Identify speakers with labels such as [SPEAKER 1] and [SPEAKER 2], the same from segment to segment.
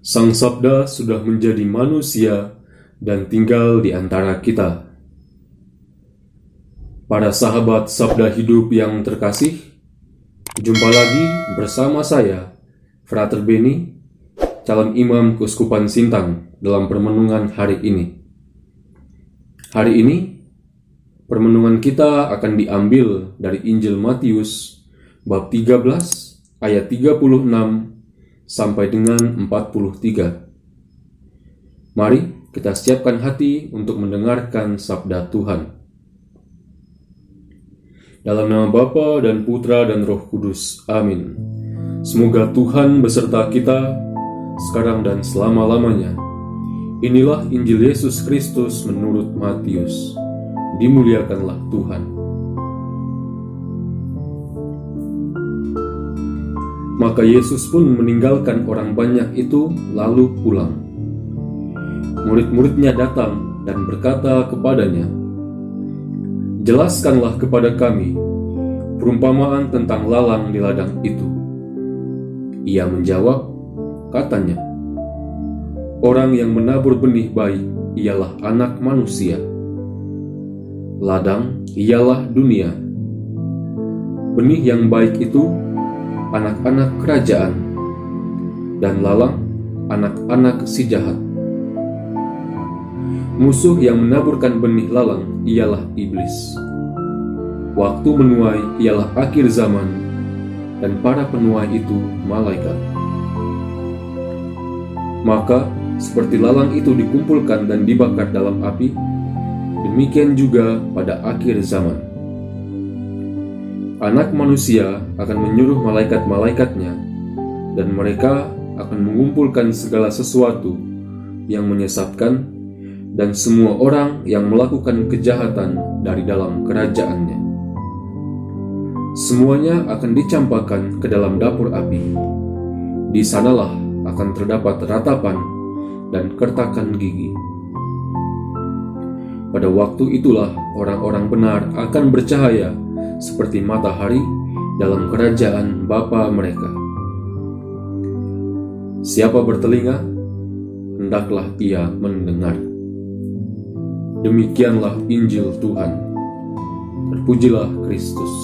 [SPEAKER 1] Sang Sabda sudah menjadi manusia dan tinggal di antara kita. Para sahabat Sabda Hidup yang terkasih, jumpa lagi bersama saya, Frater Beni, calon imam Keuskupan Sintang dalam permenungan hari ini. Hari ini, permenungan kita akan diambil dari Injil Matius, bab 13, ayat 36 sampai dengan 43. Mari kita siapkan hati untuk mendengarkan sabda Tuhan. Dalam nama Bapa dan Putra dan Roh Kudus. Amin. Semoga Tuhan beserta kita sekarang dan selama-lamanya. Inilah Injil Yesus Kristus menurut Matius. Dimuliakanlah Tuhan. Maka Yesus pun meninggalkan orang banyak itu lalu pulang. Murid-muridnya datang dan berkata kepadanya, "Jelaskanlah kepada kami perumpamaan tentang lalang di ladang itu." Ia menjawab, katanya, "Orang yang menabur benih baik ialah anak manusia. Ladang ialah dunia. Benih yang baik itu anak-anak kerajaan, dan lalang anak-anak si jahat. Musuh yang menaburkan benih lalang ialah iblis. Waktu menuai ialah akhir zaman, dan para penuai itu malaikat. Maka seperti lalang itu dikumpulkan dan dibakar dalam api, demikian juga pada akhir zaman. Anak manusia akan menyuruh malaikat-malaikatnya, dan mereka akan mengumpulkan segala sesuatu yang menyesatkan dan semua orang yang melakukan kejahatan dari dalam kerajaannya. Semuanya akan dicampakkan ke dalam dapur api. Di sanalah akan terdapat ratapan dan kertakan gigi. Pada waktu itulah orang-orang benar akan bercahaya seperti matahari dalam kerajaan Bapa mereka. Siapa bertelinga, hendaklah ia mendengar." Demikianlah Injil Tuhan. Terpujilah Kristus.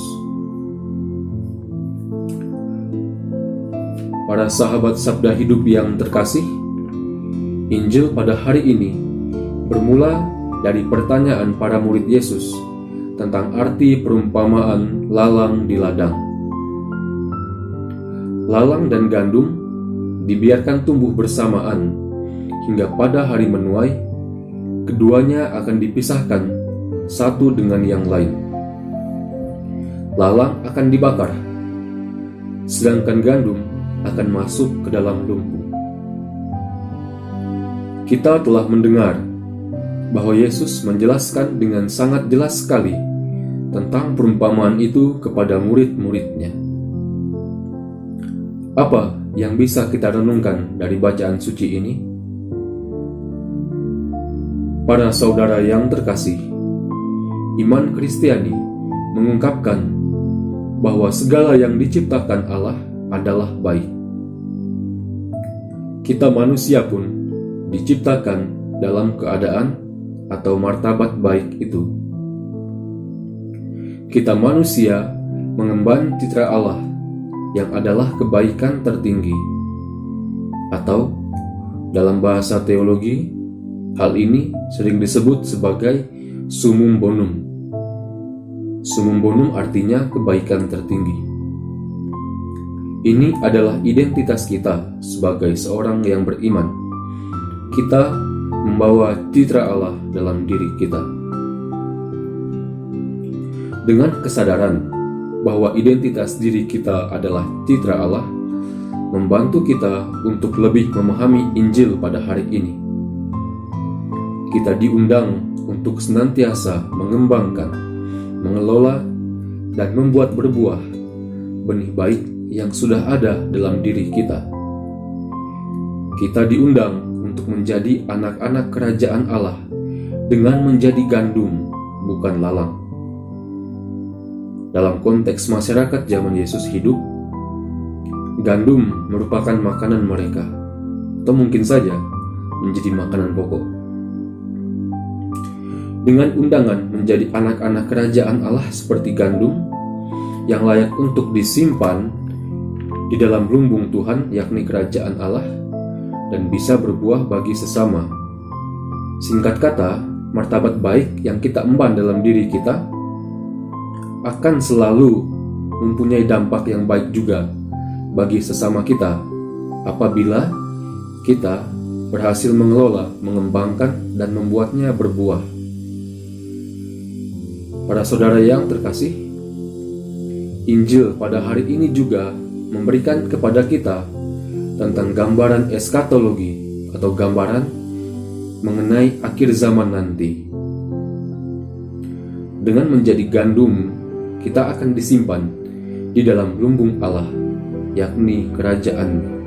[SPEAKER 1] Para sahabat Sabda Hidup yang terkasih, Injil pada hari ini bermula dari pertanyaan para murid Yesus tentang arti perumpamaan lalang di ladang. Lalang dan gandum dibiarkan tumbuh bersamaan hingga pada hari menuai, keduanya akan dipisahkan satu dengan yang lain. Lalang akan dibakar, sedangkan gandum akan masuk ke dalam lumpur. Kita telah mendengar bahwa Yesus menjelaskan dengan sangat jelas sekali tentang perumpamaan itu kepada murid-muridnya. Apa yang bisa kita renungkan dari bacaan suci ini? Para saudara yang terkasih, iman Kristiani mengungkapkan bahwa segala yang diciptakan Allah adalah baik. Kita manusia pun diciptakan dalam keadaan atau martabat baik itu. Kita manusia mengemban citra Allah yang adalah kebaikan tertinggi. Atau dalam bahasa teologi, hal ini sering disebut sebagai summum bonum. Summum bonum artinya kebaikan tertinggi. Ini adalah identitas kita sebagai seorang yang beriman. Kita membawa citra Allah dalam diri kita. Dengan kesadaran bahwa identitas diri kita adalah citra Allah, membantu kita untuk lebih memahami Injil pada hari ini. Kita diundang untuk senantiasa mengembangkan, mengelola, dan membuat berbuah benih baik yang sudah ada dalam diri kita. Kita diundang untuk menjadi anak-anak kerajaan Allah dengan menjadi gandum, bukan lalang. Dalam konteks masyarakat zaman Yesus hidup, gandum merupakan makanan mereka, atau mungkin saja menjadi makanan pokok. Dengan undangan menjadi anak-anak kerajaan Allah seperti gandum yang layak untuk disimpan di dalam lumbung Tuhan, yakni kerajaan Allah, dan bisa berbuah bagi sesama. Singkat kata, martabat baik yang kita emban dalam diri kita akan selalu mempunyai dampak yang baik juga bagi sesama kita apabila kita berhasil mengelola, mengembangkan, dan membuatnya berbuah. Para saudara yang terkasih, Injil pada hari ini juga memberikan kepada kita tentang gambaran eskatologi atau gambaran mengenai akhir zaman nanti. Dengan menjadi gandum, kita akan disimpan di dalam lumbung Allah, yakni kerajaan-Nya.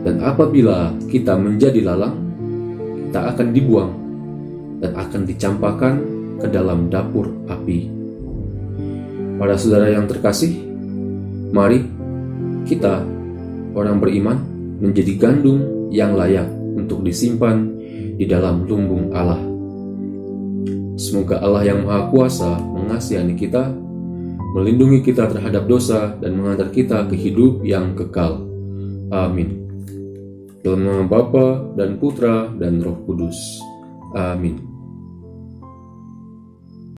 [SPEAKER 1] Dan apabila kita menjadi lalang, kita akan dibuang dan akan dicampakkan ke dalam dapur api. Para saudara yang terkasih, mari kita, orang beriman, menjadi gandum yang layak untuk disimpan di dalam lumbung Allah. Semoga Allah yang Maha Kuasa mengasihani kita, melindungi kita terhadap dosa, dan mengantar kita ke hidup yang kekal. Amin. Dalam nama Bapa dan Putra dan Roh Kudus. Amin.